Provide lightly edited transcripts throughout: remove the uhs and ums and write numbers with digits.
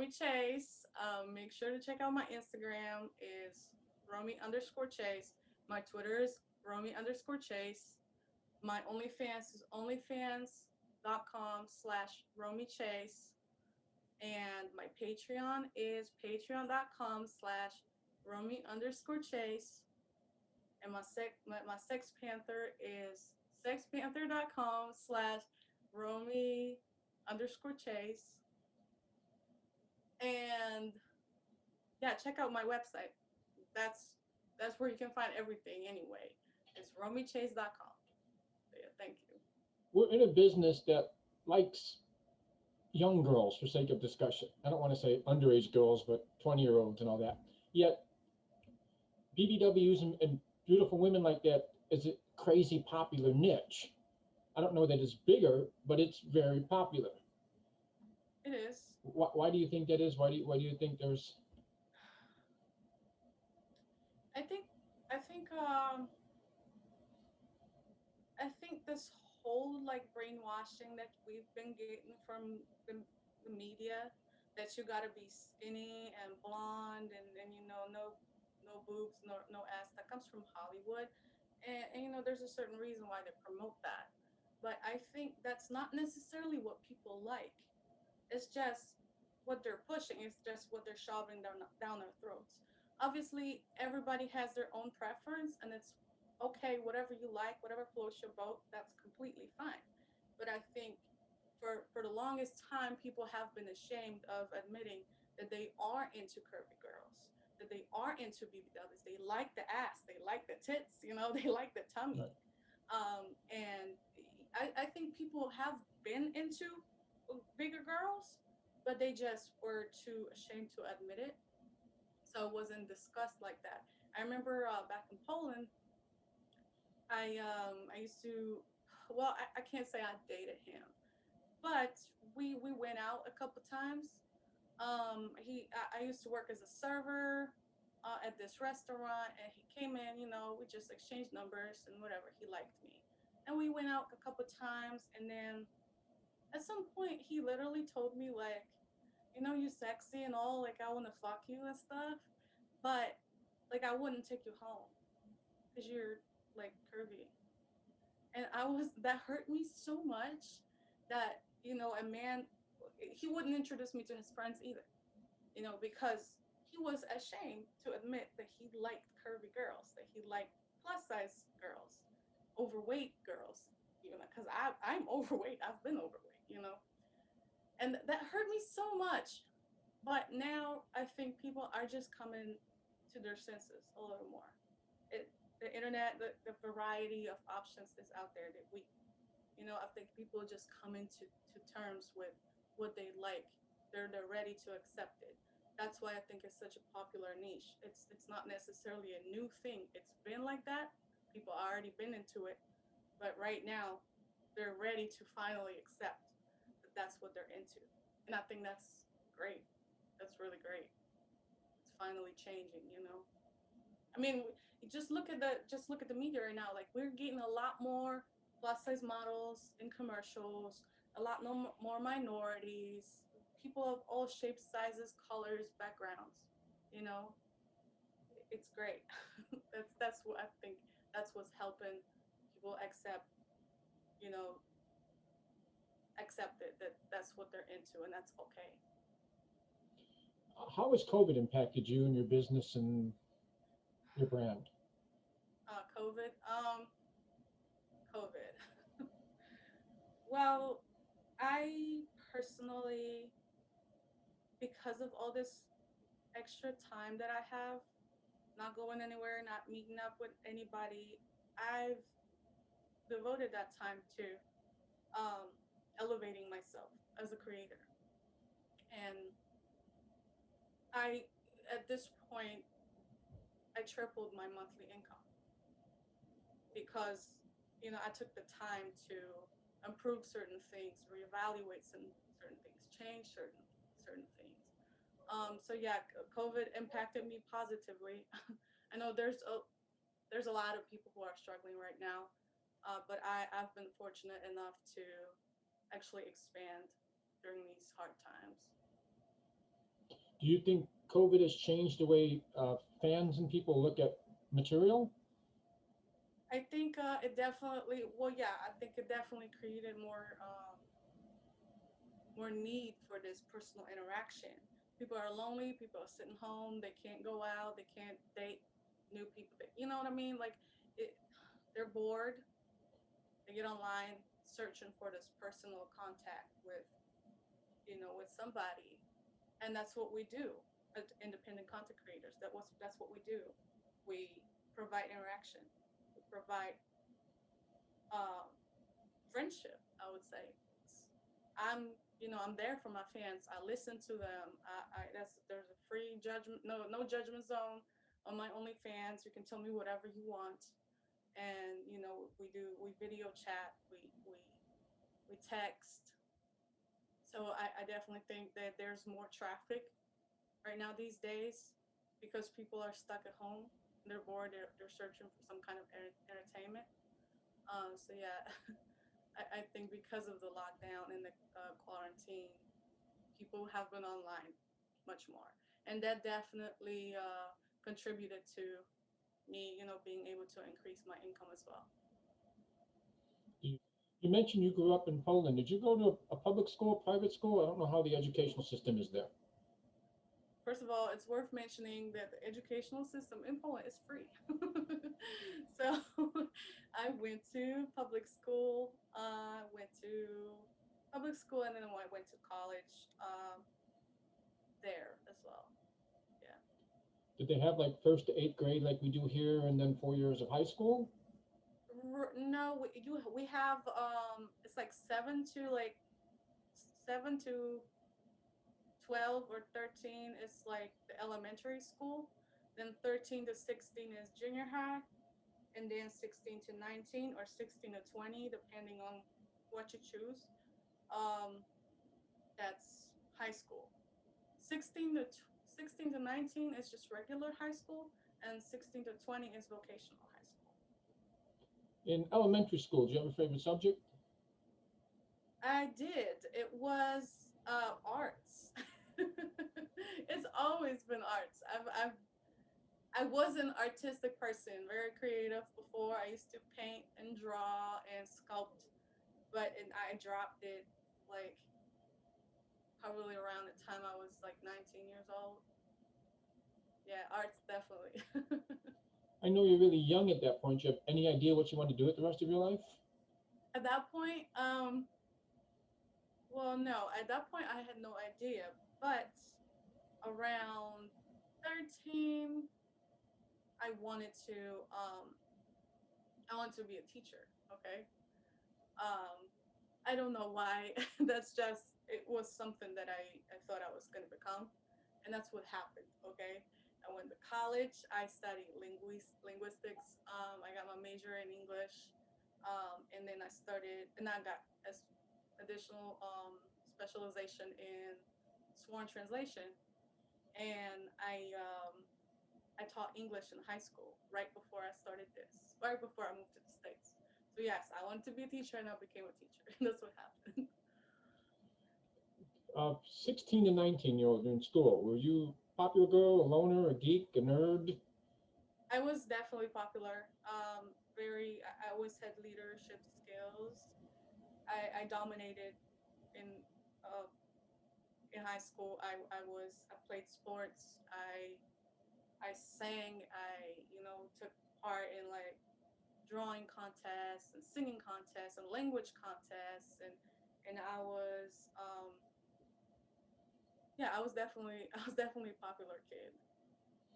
Romi Chase. Make sure to check out my Instagram is Romi_Chase. My Twitter is Romi_Chase. My OnlyFans is onlyfans.com/Romi Chase. And my Patreon is patreon.com/Romi_Chase. And my Sex Panther is sexpanther.com/Romi_Chase. And yeah, check out my website. That's that's where you can find everything anyway. It's romichase.com. Yeah, thank you. We're in a business that likes young girls for sake of discussion. I don't want to say underage girls, but 20-year-olds and all that. Yet BBWs and beautiful women like that is a crazy popular niche. I don't know that it's bigger, but it's very popular. It is. Why do you think that is? Why do you think there's? I think I think I think this whole like brainwashing that we've been getting from the media that you gotta be skinny and blonde and no boobs, no ass, that comes from Hollywood. And there's a certain reason why they promote that. But I think that's not necessarily what people like. It's just what they're pushing. It's just what they're shoving down their throats. Obviously, everybody has their own preference, and it's okay. Whatever you like, whatever floats your boat, that's completely fine. But I think for the longest time, people have been ashamed of admitting that they are into curvy girls, that they are into BBWs. They like the ass, they like the tits, they like the tummy. Right. And I think people have been into bigger girls, but they just were too ashamed to admit it. So it wasn't discussed like that. I remember back in Poland, I used to, well, I can't say I dated him, but we went out a couple times. I used to work as a server at this restaurant, and he came in. We just exchanged numbers and whatever. He liked me, and we went out a couple times, and then at some point he literally told me like, you sexy and all, like I want to fuck you and stuff, but like I wouldn't take you home because you're like curvy. And that hurt me so much that a man, he wouldn't introduce me to his friends either, because he was ashamed to admit that he liked curvy girls, that he liked plus size girls, overweight girls, because I'm overweight. I've been overweight, and that hurt me so much. But now I think people are just coming to their senses a little more. It, the internet, the variety of options is out there that I think people just coming to terms with what they like. They're ready to accept it. That's why I think it's such a popular niche. It's not necessarily a new thing. It's been like that. People already been into it, but right now they're ready to finally accept that that's what they're into. And I think that's great. That's really great. It's finally changing. I mean, just look at the media right now. Like we're getting a lot more plus size models in commercials, a lot no more minorities, people of all shapes, sizes, colors, backgrounds. You know, it's great. That's what I think. That's what's helping people you know, accept it that that's what they're into and that's okay. How has COVID impacted you and your business and your brand? COVID. COVID. Well, I personally, because of all this extra time that I have, not going anywhere, not meeting up with anybody, I've devoted that time to um, elevating myself as a creator. And I, at this point, I tripled my monthly income because, I took the time to improve certain things, reevaluate certain things, change certain things. So yeah, COVID impacted me positively. I know there's a lot of people who are struggling right now, but I've been fortunate enough to actually expand during these hard times. Do you think COVID has changed the way fans and people look at material? I think it definitely, well, yeah, I think it definitely created more need for this personal interaction. People are lonely. People are sitting home. They can't go out. They can't date new people. You know what I mean? Like, it, they're bored. They get online searching for this personal contact with, with somebody, and that's what we do as independent content creators. That's what we do. We provide interaction. We provide um, friendship. I would say. I'm there for my fans. I listen to them. There's a free judgment, no judgment zone on my OnlyFans. You can tell me whatever you want, and we video chat, we text. So I definitely think that there's more traffic right now these days because people are stuck at home. They're bored. They're searching for some kind of entertainment. So yeah, I think because of the lockdown and the quarantine, people have been online much more, and that definitely contributed to me, being able to increase my income as well. You, you mentioned you grew up in Poland. Did you go to a public school, private school? I don't know how the educational system is there. First of all, it's worth mentioning that the educational system in Poland is free. So I went to public school, and then I went to college there as well. Yeah. Did they have like first to eighth grade like we do here, and then 4 years of high school? No, we have it's like 7 to 12 or 13 is like the elementary school. Then 13 to 16 is junior high, and then 16 to 19 or 16 to 20, depending on what you choose. Um, that's high school. 16 to 19 is just regular high school, and 16 to 20 is vocational high school. In elementary school, do you have a favorite subject? I did. It was arts. It's always been arts. I was an artistic person, very creative before. I used to paint and draw and sculpt, but I dropped it like probably around the time I was like 19 years old. Yeah, arts definitely. I know you're really young at that point. Do you have any idea what you want to do with the rest of your life? At that point, well, no, at that point I had no idea, but around 13, I wanted to um I wanted to be a teacher, okay? Um I don't know why. It was something that I thought I was going to become, and that's what happened, okay? I went to college. I studied linguistics. I got my major in English, and then I got as additional specialization in sworn translation, and I taught English in high school right before I moved to the States. So yes, I wanted to be a teacher, and I became a teacher. That's what happened. 16 to 19-year-old in school. Were you popular girl, a loner, a geek, a nerd? I was definitely popular. I always had leadership skills. I dominated in uh, in high school. I played sports. I sang. I took part in like drawing contests and singing contests and language contests, and I was yeah, I was definitely a popular kid.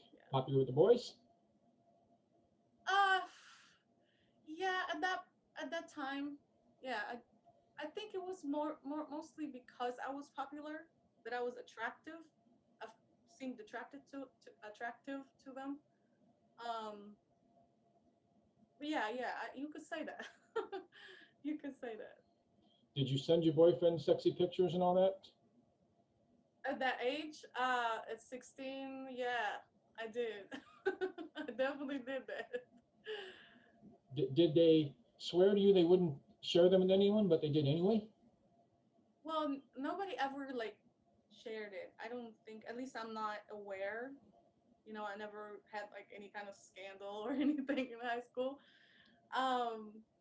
Yeah. Popular with the boys? Uh yeah, at that time, yeah, I think it was more mostly because I was popular that I was attractive. I seemed attractive to them. Um but yeah, you could say that. You could say that. Did you send your boyfriend sexy pictures and all that? At that age, at 16, yeah, I did. I definitely did that. Did they swear to you they wouldn't share them with anyone, but they did anyway? Well, nobody ever like shared it. I don't think, at least I'm not aware. You know, I never had like any kind of scandal or anything in high school.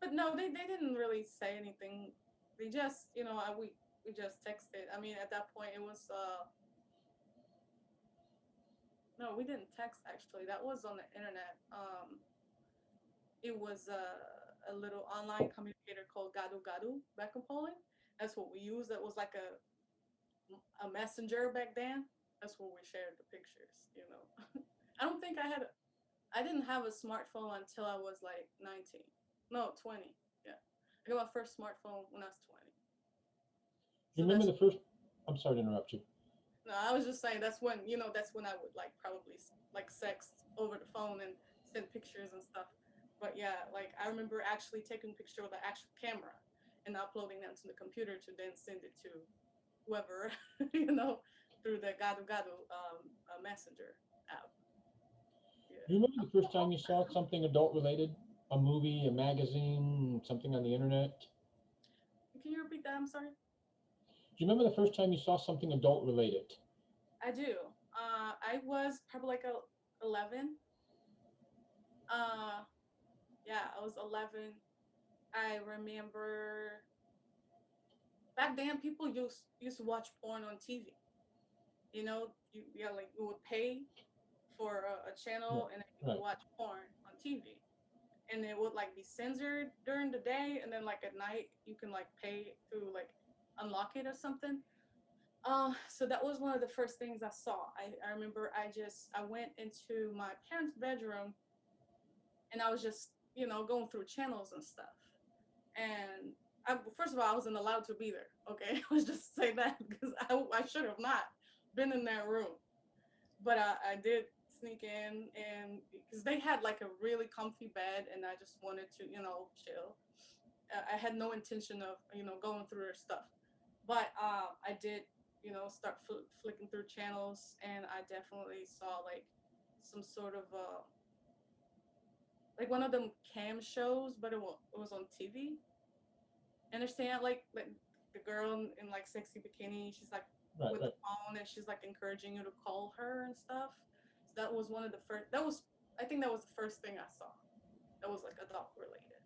But no, they didn't really say anything. They just, we just texted. I mean, at that point, it was no, we didn't text actually. That was on the internet. It was a little online communicator called Gadu Gadu back in Poland. That's what we used. That was like a messenger back then. That's where we shared the pictures. I don't think I didn't have a smartphone until I was like 19. No, 20. Yeah. I got my first smartphone when I was 20. You So remember that's the first? I'm sorry to interrupt you. no, I was just saying that's when I would like probably like sext over the phone and send pictures and stuff. But yeah, like I remember actually taking a picture with the actual camera and uploading them to the computer to then send it to whoever, you know, through the Gadu Gadu messenger app. You Yeah. remember the first time you saw something adult related? A movie, a magazine, something on the internet? Can you repeat that? I'm sorry. Do you remember the first time you saw something adult related? I do. I was probably like 11. Uh, yeah, I was 11. I remember back then people used to watch porn on TV. You know, like you would pay for a Right, channel and then you right. could watch porn on TV. And it would like be censored during the day, and then like at night you can like pay to like unlock it or something. So that was one of the first things I saw. I remember I went into my parents' bedroom and I was just, going through channels and stuff. And first of all, I wasn't allowed to be there. Okay, let's just say that because I should have not been in that room, but I did sneak in, and because they had like a really comfy bed, and I just wanted to, chill. I had no intention of, going through their stuff, but I did, start flicking through channels, and I definitely saw like some sort of like one of them cam shows, but it was on TV. Understand? Like the girl in like sexy bikini, she's like Right, with the right. phone and she's like encouraging you to call her and stuff. So that was one of the first. That was I think that was the first thing I saw. That was like adult related.